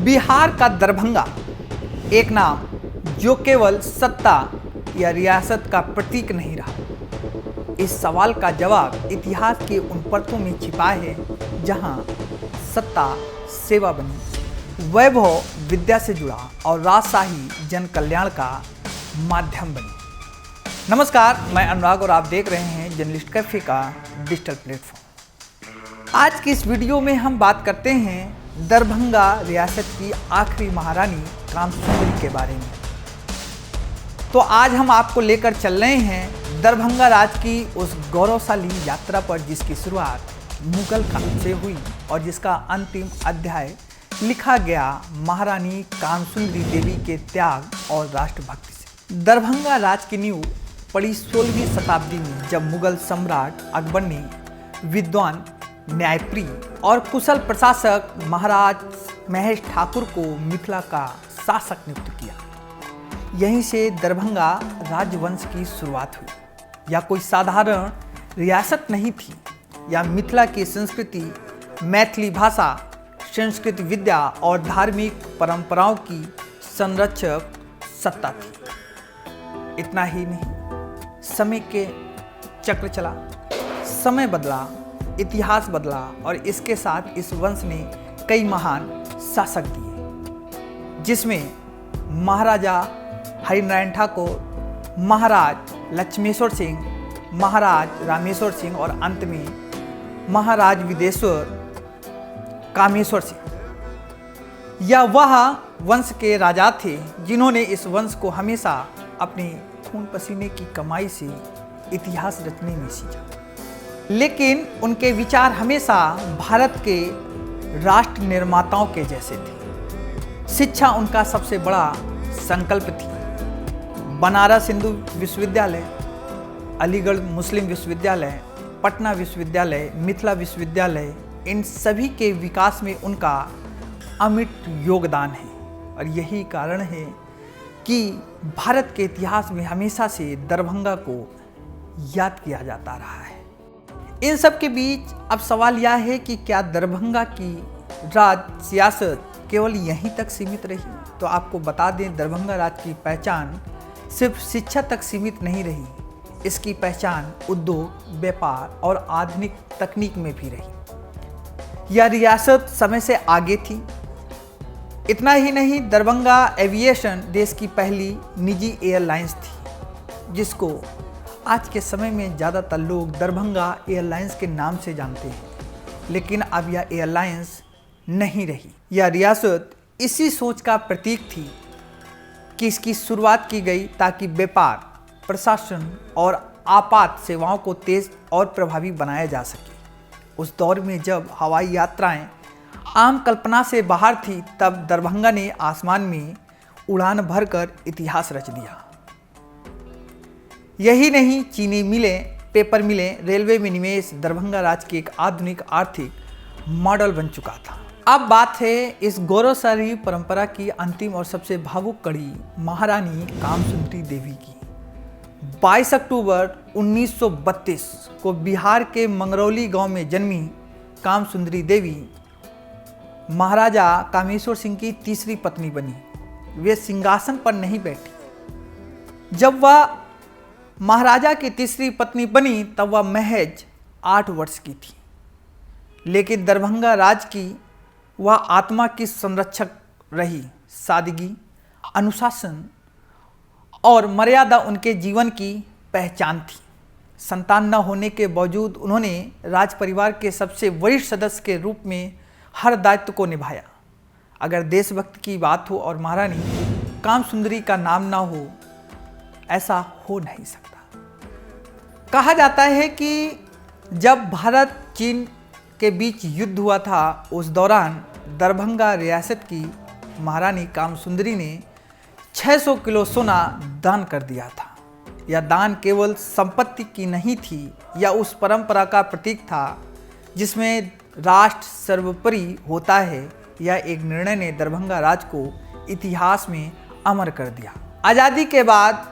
बिहार का दरभंगा एक नाम जो केवल सत्ता या रियासत का प्रतीक नहीं रहा। इस सवाल का जवाब इतिहास के उन परतों में छिपा है जहां सत्ता सेवा बनी, वैभव विद्या से जुड़ा और राजशाही जन कल्याण का माध्यम बनी। नमस्कार, मैं अनुराग और आप देख रहे हैं जर्नलिस्ट कैफे का डिजिटल प्लेटफॉर्म। आज की इस वीडियो में हम बात करते हैं दरभंगा रियासत की आखिरी महारानी कामसुंदरी के बारे में। तो आज हम आपको लेकर चल रहे हैं दरभंगा राज की उस गौरवशाली यात्रा पर जिसकी शुरुआत मुगल काल से हुई और जिसका अंतिम अध्याय लिखा गया महारानी कामसुंदरी देवी के त्याग और राष्ट्रभक्ति से। दरभंगा राज की नींव पड़ी 16वीं शताब्दी में जब मुगल सम्राट अकबर ने विद्वान, न्यायप्रिय और कुशल प्रशासक महाराज महेश ठाकुर को मिथिला का शासक नियुक्त किया। यहीं से दरभंगा राजवंश की शुरुआत हुई। यह कोई साधारण रियासत नहीं थी। यह मिथिला की संस्कृति, मैथिली भाषा, संस्कृत विद्या और धार्मिक परंपराओं की संरक्षक सत्ता थी। इतना ही नहीं, समय के चक्र चला, समय बदला, इतिहास बदला और इसके साथ इस वंश ने कई महान शासक दिए, जिसमें महाराजा हरिनारायण ठाकुर, महाराज लक्ष्मेश्वर सिंह, महाराज रामेश्वर सिंह और अंत में महाराज विदेश्वर कामेश्वर सिंह। यह वह वंश के राजा थे जिन्होंने इस वंश को हमेशा अपने खून पसीने की कमाई से इतिहास रचने में सींचा। लेकिन उनके विचार हमेशा भारत के राष्ट्र निर्माताओं के जैसे थे। शिक्षा उनका सबसे बड़ा संकल्प थी। बनारस हिंदू विश्वविद्यालय, अलीगढ़ मुस्लिम विश्वविद्यालय, पटना विश्वविद्यालय, मिथिला विश्वविद्यालय, इन सभी के विकास में उनका अमिट योगदान है और यही कारण है कि भारत के इतिहास में हमेशा से दरभंगा को याद किया जाता रहा है। इन सब के बीच अब सवाल यह है कि क्या दरभंगा की राज सियासत केवल यहीं तक सीमित रही? तो आपको बता दें, दरभंगा राज की पहचान सिर्फ शिक्षा तक सीमित नहीं रही। इसकी पहचान उद्योग, व्यापार और आधुनिक तकनीक में भी रही। यह रियासत समय से आगे थी। इतना ही नहीं, दरभंगा एविएशन देश की पहली निजी एयरलाइंस थी, जिसको आज के समय में ज़्यादातर लोग दरभंगा एयरलाइंस के नाम से जानते हैं। लेकिन अब यह एयरलाइंस नहीं रही। यह रियासत इसी सोच का प्रतीक थी कि इसकी शुरुआत की गई ताकि व्यापार, प्रशासन और आपात सेवाओं को तेज और प्रभावी बनाया जा सके। उस दौर में जब हवाई यात्राएं आम कल्पना से बाहर थी, तब दरभंगा ने आसमान में उड़ान भरकर इतिहास रच दिया। यही नहीं, चीनी मिलें, पेपर मिलें, रेलवे में निवेश दरभंगा राज्य की एक आधुनिक आर्थिक मॉडल बन चुका था। अब बात है इस गौरवशाली परंपरा की अंतिम और सबसे भावुक कड़ी महारानी कामसुंदरी देवी की। 22 अक्टूबर 1932 को बिहार के मंगरौली गांव में जन्मी कामसुंदरी देवी महाराजा कामेश्वर सिंह की तीसरी पत्नी बनी। वे सिंहासन पर नहीं बैठी। जब वह महाराजा की तीसरी पत्नी बनी तब वह महज 8 वर्ष की थी। लेकिन दरभंगा राज की वह आत्मा की संरक्षक रही। सादगी, अनुशासन और मर्यादा उनके जीवन की पहचान थी। संतान न होने के बावजूद उन्होंने राज परिवार के सबसे वरिष्ठ सदस्य के रूप में हर दायित्व को निभाया। अगर देशभक्ति की बात हो और महारानी कामसुंदरी का नाम ना हो, ऐसा हो नहीं सकता। कहा जाता है कि जब भारत चीन के बीच युद्ध हुआ था, उस दौरान दरभंगा रियासत की महारानी कामसुंदरी ने 600 किलो सोना दान कर दिया था। यह दान केवल संपत्ति की नहीं थी, यह उस परंपरा का प्रतीक था जिसमें राष्ट्र सर्वोपरि होता है। यह एक निर्णय ने दरभंगा राज को इतिहास में अमर कर दिया। आज़ादी के बाद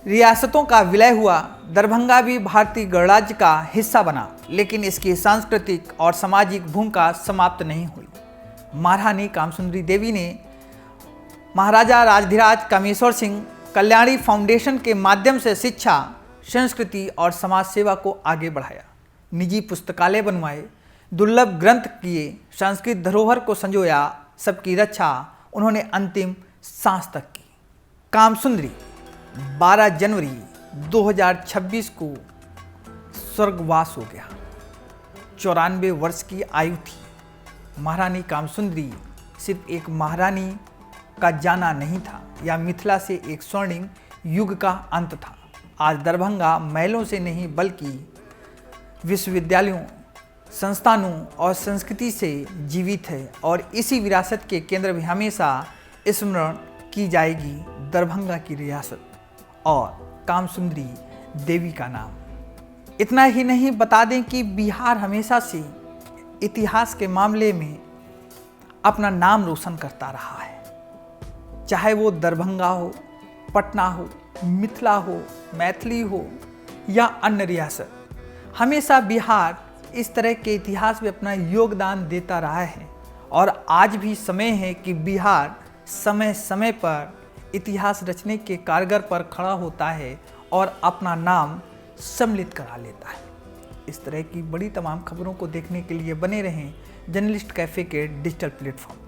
रियासतों का विलय हुआ, दरभंगा भी भारतीय गणराज्य का हिस्सा बना, लेकिन इसकी सांस्कृतिक और सामाजिक भूमिका समाप्त नहीं हुई। महारानी कामसुंदरी देवी ने महाराजा राजधिराज कामेश्वर सिंह कल्याणी फाउंडेशन के माध्यम से शिक्षा, संस्कृति और समाज सेवा को आगे बढ़ाया। निजी पुस्तकालय बनवाए, दुर्लभ ग्रंथ किए, संस्कृत धरोहर को संजोया, सबकी रक्षा उन्होंने अंतिम सांस तक की। कामसुंदरी 12 जनवरी 2026 को स्वर्गवास हो गया। 94 वर्ष की आयु थी। महारानी कामसुंदरी सिर्फ एक महारानी का जाना नहीं था, या मिथिला से एक स्वर्णिम युग का अंत था। आज दरभंगा महलों से नहीं बल्कि विश्वविद्यालयों, संस्थानों और संस्कृति से जीवित है, और इसी विरासत के केंद्र में हमेशा स्मरण की जाएगी दरभंगा की रियासत और कामसुंदरी देवी का नाम। इतना ही नहीं, बता दें कि बिहार हमेशा से इतिहास के मामले में अपना नाम रोशन करता रहा है। चाहे वो दरभंगा हो, पटना हो, मिथिला हो, मैथिली हो या अन्य रियासत, हमेशा बिहार इस तरह के इतिहास में अपना योगदान देता रहा है। और आज भी समय है कि बिहार समय समय पर इतिहास रचने के कारगर पर खड़ा होता है और अपना नाम सम्मिलित करा लेता है। इस तरह की बड़ी तमाम खबरों को देखने के लिए बने रहें जर्नलिस्ट कैफ़े के डिजिटल प्लेटफॉर्म।